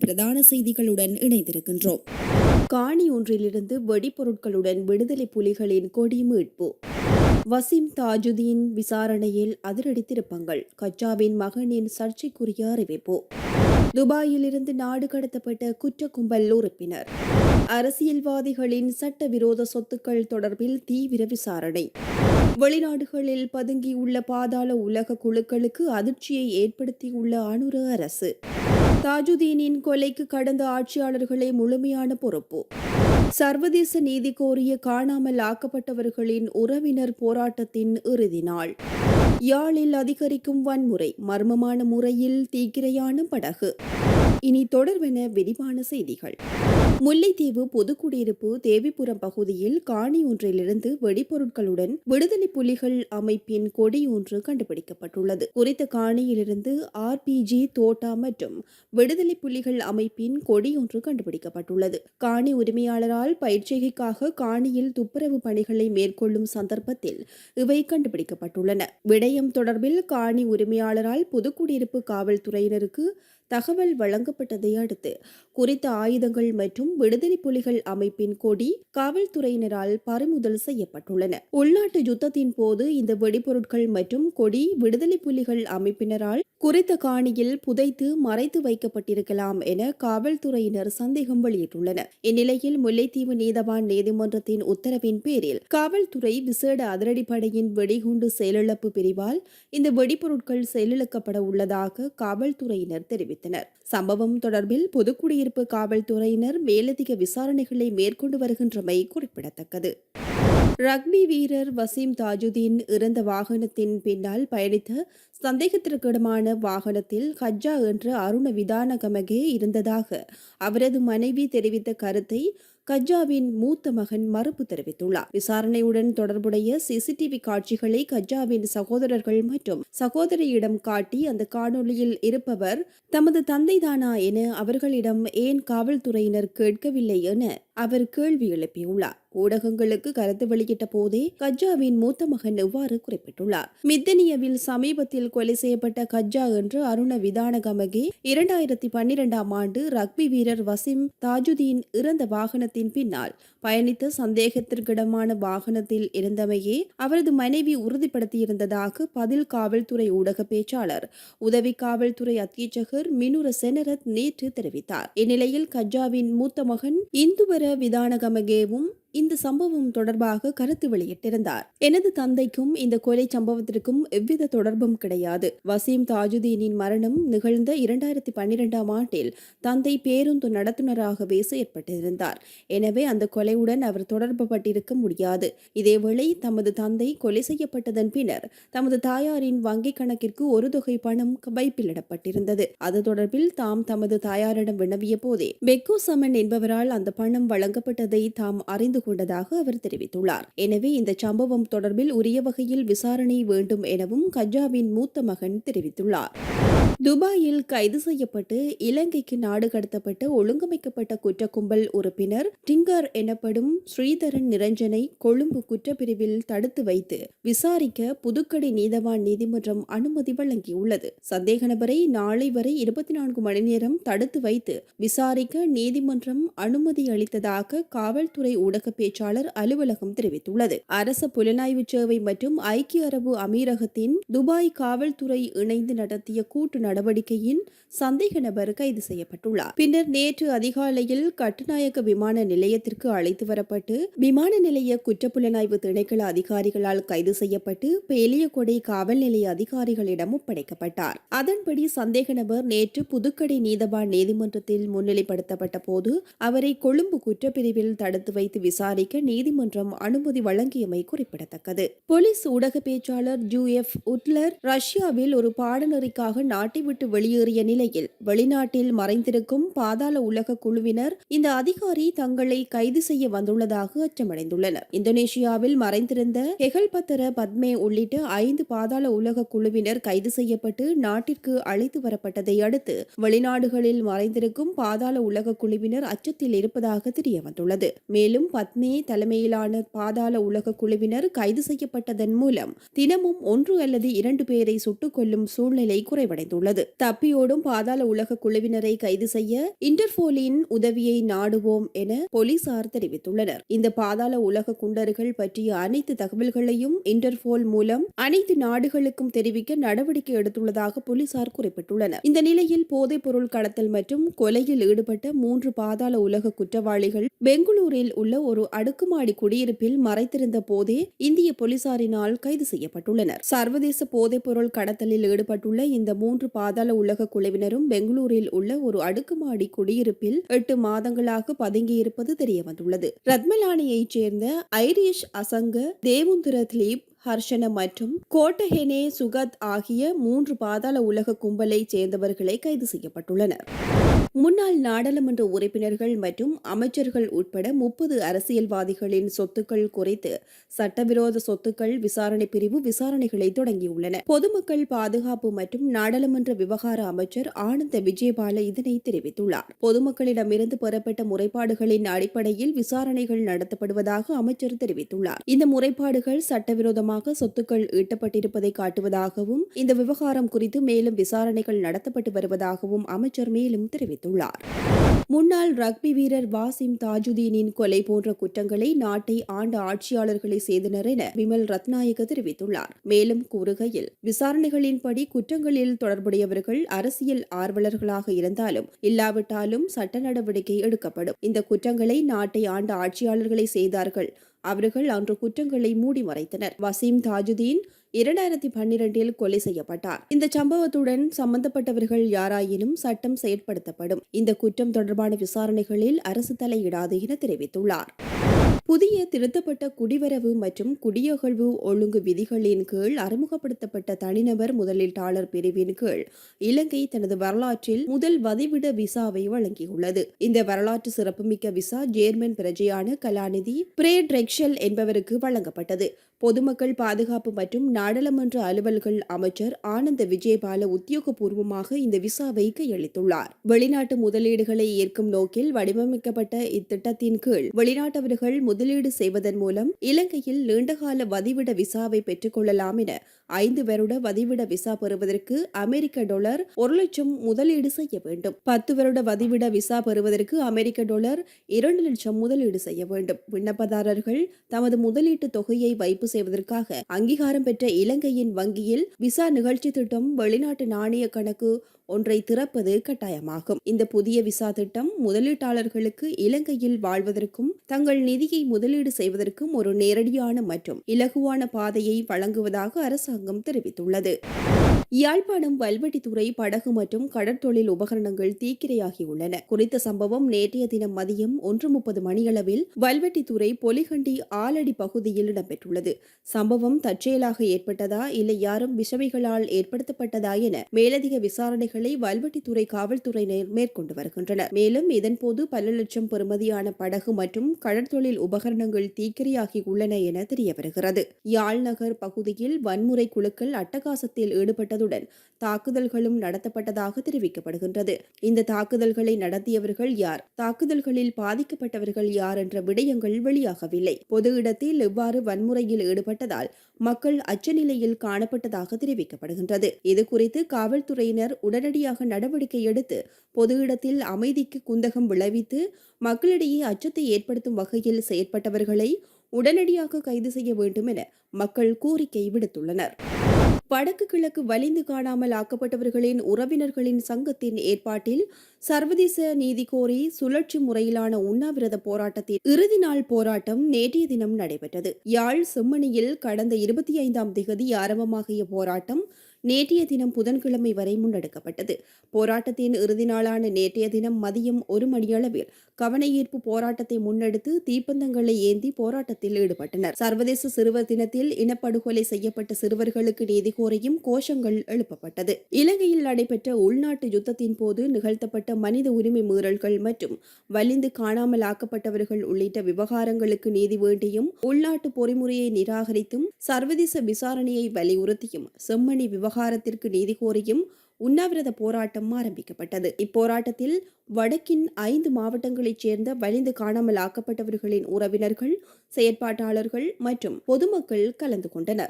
பிரதான செய்திகளுடன் இணைந்திருக்கின்றோம். காணி ஒன்றிலிருந்து வெடிபொருட்களுடன் விடுதலை புலிகளின் கொடி மீட்பு. வசீம் தாஜுதீன் விசாரணையில் அதிரடி திருப்பங்கள். கச்சாவின் மகனின் சர்ச்சைக்குரிய அறிவிப்பு. துபாயிலிருந்து நாடு கடத்தப்பட்ட குற்ற கும்பல் உறுப்பினர். அரசியல்வாதிகளின் சட்டவிரோத சொத்துக்கள் தொடர்பில் தீவிர விசாரணை. வெளிநாடுகளில் பதுங்கியுள்ள பாதாள உலக குழுக்களுக்கு அதிர்ச்சியை ஏற்படுத்தியுள்ள அனுர அரசு. தாஜுதீனின் கொலைக்கு கடந்த ஆட்சியாளர்களே முழுமையான பொறுப்பு. சர்வதேச நீதி கோரிய காணாமல் ஆக்கப்பட்டவர்களின் உறவினர் போராட்டத்தின் இறுதி நாள். யாழில் அதிகரிக்கும் வன்முறை, மர்மமான முறையில் தீக்கிரையான படகு. இனி தொடர்வென விரிவான செய்திகள். முல்லைத்தீவு பொதுக்குடியிருப்பு தேவிபுரம் பகுதியில் காணி ஒன்றிலிருந்து வெடிபொருட்களுடன் விடுதலை புலிகள் அமைப்பின் கொடி ஒன்று கண்டுபிடிக்கப்பட்டுள்ளது. குறித்த காணியிலிருந்து RPG தோட்டா மற்றும் விடுதலை புலிகள் அமைப்பின் கொடி ஒன்று கண்டுபிடிக்கப்பட்டுள்ளது. காணி உரிமையாளரால் பயிற்சிகைக்காக காணியில் துப்புரவு பணிகளை மேற்கொள்ளும் சந்தர்ப்பத்தில் இவை கண்டுபிடிக்கப்பட்டுள்ளன. விடயம் தொடர்பில் காணி உரிமையாளரால் பொதுக்குடியிருப்பு காவல்துறையினருக்கு தகவல் வழங்கப்பட்டதை அடுத்து குறித்த ஆயுதங்கள் மற்றும் விடுதலை புலிகள் அமைப்பின் கொடி காவல்துறையினரால் பறிமுதல் செய்யப்பட்டுள்ளன. உள்நாட்டு யுத்தத்தின் போது இந்த வெடிபொருட்கள் மற்றும் கொடி விடுதலை புலிகள் அமைப்பினரால் குறித்த காணியில் புதைத்து மறைத்து வைக்கப்பட்டிருக்கலாம் என காவல்துறையினர் சந்தேகம் வெளியிட்டுள்ளனர். இந்நிலையில் முல்லைத்தீவு நீதவான் நீதிமன்றத்தின் உத்தரவின் பேரில் காவல்துறை விசேட அதிரடிப்படையின் வெடிகுண்டு செயலிழப்பு பிரிவால் இந்த வெடிபொருட்கள் செயலிழக்கப்பட உள்ளதாக காவல்துறையினர் தெரிவித்தனர். சம்பவம் தொடர்பில் பொதுக்குடியிருப்பு காவல்துறையினர் மேலதிக விசாரணைகளை மேற்கொண்டு வருகின்றமை குறிப்பிடத்தக்கது. ரக்பி வீரர் வசீம் தாஜுதீன் இறந்த வாகனத்தின் பின்னால் பயணித்த சந்தேகத்திற்கிடமான வாகனத்தில் கஜ்ஜா என்ற அருண விதானகமகே இருந்ததாக அவரது மனைவி தெரிவித்த கருத்தை கஜ்ஜாவின் மூத்த மகன் மறுப்பு தெரிவித்துள்ளார். விசாரணையுடன் தொடர்புடைய CCTV காட்சிகளை கஜ்ஜாவின் சகோதரர்கள் மற்றும் சகோதரியிடம் காட்டி அந்த காணொளியில் இருப்பவர் தமது தந்தைதானா என அவர்களிடம் ஏன் காவல்துறையினர் கேட்கவில்லை என அவர் கேள்வி எழுப்பியுள்ளார். ஊடகங்களுக்கு கருத்து வெளியிட்ட போதே கஜ்ஜாவின் மூத்த மகன் இவ்வாறு குறிப்பிட்டுள்ளார். மித்தனியவில் சமீபத்தில் கொலை செய்யப்பட்ட கஜ்ஜா என்று அருண விதானகமகே 2012ஆம் ஆண்டு ரக்பி வீரர் வசீம் தாஜுதீன் இறந்த வாகனத்தின் பின்னால் பயணித்த சந்தேகத்திற்கிடமான வாகனத்தில் இருந்தமையே அவரது மனைவி உறுதிப்படுத்தியிருந்ததாக பதில் காவல்துறை ஊடக பேச்சாளர் உதவி காவல்துறை அத்தியட்சகர் மினுர செனரத் நேற்று தெரிவித்தார். இந்நிலையில் கஜ்ஜாவின் மூத்த மகன் இந்துவர விதானகமகேவும் இந்த சம்பவம் தொடர்பாக கருத்து வெளியிட்டிருந்தார். எனது தந்தைக்கும் இந்த கொலை சம்பவத்திற்கும் எவ்வித தொடர்பும் கிடையாது. வசீம் தாஜுதீனின் மரணம் நிகழ்ந்த 2012ஆம் ஆண்டில் தந்தை பேருந்து நடத்துனராகவே செயற்பட்டிருந்தார். எனவே அந்த கொலையுடன் அவர் தொடர்பு பட்டிருக்க முடியாது. இதேவேளை தமது தந்தை கொலை செய்யப்பட்டதன் பின்னர் தமது தாயாரின் வங்கிக் கணக்கிற்கு ஒரு தொகை பணம் வைப்பிலிடப்பட்டிருந்தது. அது தொடர்பில் தாம் தமது தாயாரிடம் வினவிய போதே பெக்கோ சமன் என்பவரால் அந்த பணம் வழங்கப்பட்டதை தாம் அறிந்து கொண்டதாக அவர் தெரிவித்துள்ளார். எனவே இந்த சம்பவம் தொடர்பில் உரிய வகையில் விசாரணை வேண்டும் எனவும் கஜ்ஜாவின் மூத்த மகன் தெரிவித்துள்ளார். துபாயில் கைது செய்யப்பட்டு இலங்கைக்கு நாடு கடத்தப்பட்ட ஒழுங்கமைக்கப்பட்ட குற்ற கும்பல் உறுப்பினர் டிங்கர் எனப்படும் ஸ்ரீதரன் நிரஞ்சனை கொழும்பு குற்றப்பிரிவில் தடுத்து வைத்து விசாரிக்க புதுக்கடை நீதவான் நீதிமன்றம் அனுமதி வழங்கியுள்ளது. சந்தேக நபரை நாளை வரை 24 மணி நேரம் தடுத்து வைத்து விசாரிக்க நீதிமன்றம் அனுமதி அளித்ததாக காவல்துறை ஊடக பேச்சாளர் அலுவலகம் தெரிவித்துள்ளது. அரச புலனாய்வு சேவை மற்றும் ஐக்கிய அரபு அமீரகத்தின் துபாய் காவல்துறை இணைந்து நடத்திய கூட்டு நடவடிக்கையின் சந்தேக நபர் கைது செய்யப்பட்டுள்ளார். பின்னர் நேற்று அதிகாலையில் கட்டுநாயக்க விமான நிலையத்திற்கு அழைத்து வரப்பட்டு விமான நிலைய குற்றப்புலனாய்வு திணைக்கள அதிகாரிகளால் கைது செய்யப்பட்டு பேலியகொடை காவல் நிலைய அதிகாரிகளிடம் ஒப்படைக்கப்பட்டார். அதன்படி சந்தேக நபர் நேற்று புதுக்கடை நீதவான் நீதிமன்றத்தில் முன்னிலைப்படுத்தப்பட்ட போது அவரை கொழும்பு குற்றப்பிரிவில் தடுத்து வைத்து விசாரிக்க நீதிமன்றம் அனுமதி வழங்கியமை குறிப்பிடத்தக்கது. போலீஸ் ஊடக பேச்சாளர் ஜூஎஃப் உட்லர் ரஷ்யாவில் ஒரு பாடநெறிக்காக நாட்டை விட்டு வெளியேறிய நிலையில் வெளிநாட்டில் மறைந்திருக்கும் பாதாள உலக குழுவினர் இந்த அதிகாரி தங்களை கைது செய்ய வந்துள்ளதாக அச்சமடைந்துள்ளனர். இந்தோனேஷியாவில் மறைந்திருந்த ஹெகல்பத்தர பத்மே உள்ளிட்ட 5 பாதாள உலக குழுவினர் கைது செய்யப்பட்டு நாட்டிற்கு அழைத்து வரப்பட்டதை அடுத்து வெளிநாடுகளில் மறைந்திருக்கும் பாதாள உலக குழுவினர் அச்சத்தில் இருப்பதாக தெரியவந்துள்ளது. மேலும் பத்மே தலைமையிலான பாதாள உலக குழுவினர் கைது செய்யப்பட்டதன் மூலம் தினமும் 1 அல்லது 2 பேரை சுட்டுக் கொல்லும் சூழ்நிலை குறைவடைந்துள்ளது. தப்பியோடும் பாதாள உலக குழுவினரை கைது செய்ய இன்டர்போலின் உதவியை நாடுவோம் என போலீசார் தெரிவித்துள்ளனர். இந்த பாதாள உலக குண்டர்கள் பற்றிய அனைத்து தகவல்களையும் இன்டர்போல் மூலம் அனைத்து நாடுகளுக்கும் தெரிவிக்க நடவடிக்கை எடுத்துள்ளதாக போலீசார் குறிப்பிட்டுள்ளனர். இந்த நிலையில் போதைப் பொருள் கடத்தல் மற்றும் கொலையில் ஈடுபட்ட 3 பாதாள உலக குற்றவாளிகள் பெங்களூரில் உள்ள ஒரு அடுக்குமாடி குடியிருப்பில் மறைத்திருந்த போதே இந்திய போலீசாரினால் கைது செய்யப்பட்டுள்ளனர். சர்வதேச போதைப் பொருள் கடத்தலில் ஈடுபட்டுள்ள இந்த 3 பாதாள உலக குழுவினரும் பெங்களூரில் உள்ள ஒரு அடுக்குமாடி குடியிருப்பில் 8 மாதங்களாக பதுங்கியிருப்பது தெரியவந்துள்ளது. ரத்மலானியைச் சேர்ந்த ஐரிஷ் அசங்க, தேவுந்திர திலீப், ஹர்ஷன மற்றும் கோட்டஹெனே சுகத் ஆகிய 3 பாதாள உலக கும்பலைச் சேர்ந்தவர்களை கைது செய்யப்பட்டுள்ளனர். முன்னாள் நாடாளுமன்ற உறுப்பினர்கள் மற்றும் அமைச்சர்கள் உட்பட 30 அரசியல்வாதிகளின் சொத்துக்கள் குறித்து சட்டவிரோத சொத்துக்கள் விசாரணை பிரிவு விசாரணைகளை தொடங்கியுள்ளன. பொதுமக்கள் பாதுகாப்பு மற்றும் நாடாளுமன்ற விவகார அமைச்சர் ஆனந்த விஜயபால இதனை தெரிவித்துள்ளார். பொதுமக்களிடமிருந்து பெறப்பட்ட முறைப்பாடுகளின் அடிப்படையில் விசாரணைகள் நடத்தப்படுவதாக அமைச்சர் தெரிவித்துள்ளார். இந்த முறைப்பாடுகள் சட்டவிரோதமாக சொத்துக்கள் ஈட்டப்பட்டிருப்பதை காட்டுவதாகவும் இந்த விவகாரம் குறித்து மேலும் விசாரணைகள் நடத்தப்பட்டு வருவதாகவும் அமைச்சர் மேலும் தெரிவித்துள்ளார். முன்னாள் ரக்பி வீரர் வாசிம் தாஜுதீனின் கொலை போன்ற குற்றங்களை நாட்டை ஆண்ட ஆட்சியாளர்களை செய்தனர் என விமல் ரத்நாயக்க தெரிவித்துள்ளார். மேலும் கூறுகையில், விசாரணைகளின்படி குற்றங்களில் தொடர்புடையவர்கள் அரசியல் ஆர்வலர்களாக இருந்தாலும் இல்லாவிட்டாலும் சட்ட நடவடிக்கை எடுக்கப்படும். இந்த குற்றங்களை நாட்டை ஆண்ட ஆட்சியாளர்களை செய்தார்கள். அவர்கள் அன்று குற்றங்களை மூடி மறைத்தனர். வசீம் தாஜுதீன் 2012 கொலை செய்யப்பட்டார். இந்த சம்பவத்துடன் சம்பந்தப்பட்டவர்கள் யாராயினும் சட்டம் செயற்படுத்தப்படும். இந்த குற்றம் தொடர்பான விசாரணைகளில் அரசு தலையிடாது என தெரிவித்துள்ளார். புதிய திருத்தப்பட்ட குடிவரவு மற்றும் குடியகழ்வு ஒழுங்கு விதிகளின் கீழ் அறிமுகப்படுத்தப்பட்ட தனிநபர் முதலீட்டாளர் பிரிவின் கீழ் இலங்கை தனது வரலாற்றில் முதல் வதிவிட விசாவை வழங்கியுள்ளது. இந்த வரலாற்று சிறப்புமிக்க விசா ஜேர்மன் பிரஜையான கலாநிதி பிரேட்ரெக்ஷல் என்பவருக்கு வழங்கப்பட்டது. பொதுமக்கள் பாதுகாப்பு மற்றும் நாடாளுமன்ற அலுவல்கள் அமைச்சர் ஆனந்த விஜயபால உத்தியோகபூர்வமாக இந்த விசாவை கையளித்துள்ளார். வெளிநாட்டு முதலீடுகளை ஏற்கும் நோக்கில் வடிவமைக்கப்பட்ட இத்திட்டத்தின் கீழ் வெளிநாட்டவர்கள் முதலீடு செய்வதன் மூலம் இலங்கையில் நீண்டகால வதிவிட விசாவை பெற்றுக் கொள்ளலாம் என 5 வருட வதிவிட விசா பெறுவதற்கு அமெரிக்க டாலர் 1,00,000 முதலீடு செய்ய வேண்டும். 10 வருட வதிவிட விசா பெறுவதற்கு அமெரிக்க டாலர் 2,00,000 முதலீடு செய்ய வேண்டும். விண்ணப்பதாரர்கள் தமது முதலீட்டு தொகையை வைப்பு செய்வதற்காக அங்கீகாரம் பெற்ற இலங்கையின் வங்கியில் விசா நிகழ்ச்சி திட்டம் வெளிநாட்டு நாணய கணக்கு ஒன்றை திறப்பது கட்டாயமாகும். இந்த புதிய விசா திட்டம் முதலீட்டாளர்களுக்கு இலங்கையில் வாழ்வதற்கும் தங்கள் நிதியை முதலீடு செய்வதற்கும் ஒரு நேரடியான மற்றும் இலகுவான பாதையை வழங்குவதாக அரசாங்கம் தெரிவித்துள்ளது. யாழ்ப்பாணம் வல்வெட்டித்துறை படகு மற்றும் கடற்தொழில் உபகரணங்கள் தீக்கிரையாகியுள்ளன. குறித்த சம்பவம் நேற்றைய தினம் மதியம் 1:30 மணியளவில் வல்வெட்டித்துறை பொலிகண்டி ஆலடி பகுதியில் இடம்பெற்றுள்ளது. சம்பவம் தற்செயலாக ஏற்பட்டதா இல்லை யாரும் விஷமிகளால் ஏற்படுத்தப்பட்டதா என மேலதிக விசாரணைகளை வல்வெட்டித்துறை காவல்துறையினர் மேற்கொண்டு வருகின்றனர். மேலும் இதன்போது பல லட்சம் பெறுமதியான படகு மற்றும் கடற்தொழில் உபகரணங்கள் தீக்கிரையாகியுள்ளன என தெரியவருகிறது. யாழ் நகர் பகுதியில் வன்முறை குழுக்கள் அட்டகாசத்தில் ஈடுபட்டதுடன் தாக்குதல்களும் நடத்தப்பட்டதாக தெரிவிக்கப்படுகின்றது. இந்த தாக்குதல்களை நடத்தியவர்கள் யார், தாக்குதல்களில் பாதிக்கப்பட்டவர்கள் யார் என்ற விடயங்கள் வெளியாகவில்லை. பொது இடத்தில் இவ்வாறு வன்முறையில் ஈடுபட்டதால் மக்கள் அச்சநிலையில் காணப்பட்டதாக தெரிவிக்கப்படுகின்றது. இதுகுறித்து காவல்துறையினர் உடனடியாக நடவடிக்கை எடுத்து பொது இடத்தில் அமைதிக்கு குந்தகம் விளைவித்து மக்களிடையே அச்சத்தை ஏற்படுத்தும் வகையில் செயற்பட்டவர்களை உடனடியாக கைது செய்ய வேண்டும் என மக்கள் கோரிக்கை விடுத்துள்ளனர். வடக்கு கிழக்கு வலிந்து காணாமல் ஆக்கப்பட்டவர்களின் உறவினர்களின் சங்கத்தின் ஏற்பாட்டில் சர்வதேச நீதி கோரி சுழற்சி முறையிலான உண்ணாவிரத போராட்டத்தின் இறுதி நாள் போராட்டம் நேற்றைய தினம் நடைபெற்றது. யாழ் செம்மணியில் கடந்த 25ஆம் தேதி ஆரம்பமாகிய போராட்டம் நேற்றைய தினம் புதன்கிழமை வரை முன்னெடுக்கப்பட்டது. போராட்டத்தின் இறுதி நாளான நேற்றைய தினம் மதியம் 1 மணியளவில் கவனஈர்ப்பு போராட்டத்தை முன்னெடுத்து தீப்பந்தங்களை ஏந்தி போராட்டத்தில் ஈடுபட்டனர். சர்வதேச சிறுவர் தினத்தில் இனப்படுகொலை செய்யப்பட்ட சிறுவர்களுக்கு நீதி கோரியும் கோஷங்கள் எழுப்பப்பட்டது. இலங்கையில் நடைபெற்ற உள்நாட்டு யுத்தத்தின் போது நிகழ்த்தப்பட்ட மனித உரிமை மீறல்கள் மற்றும் வலிந்து காணாமல் ஆக்கப்பட்டவர்கள் உள்ளிட்ட விவகாரங்களுக்கு நீதி வேண்டியும் உள்நாட்டு பொறிமுறையை நிராகரித்தும் சர்வதேச விசாரணையை வலியுறுத்தியும் செம்மணி விவகாரத்திற்கு நீதி கோரியும் உண்ணாவிரத போராட்டம் ஆரம்பிக்கப்பட்டது. இப்போராட்டத்தில் வடக்கின் 5 மாவட்டங்களைச் சேர்ந்த வலிந்து காணாமல் ஆக்கப்பட்டவர்களின் உறவினர்கள், செயற்பாட்டாளர்கள் மற்றும் பொதுமக்கள் கலந்து கொண்டனர்.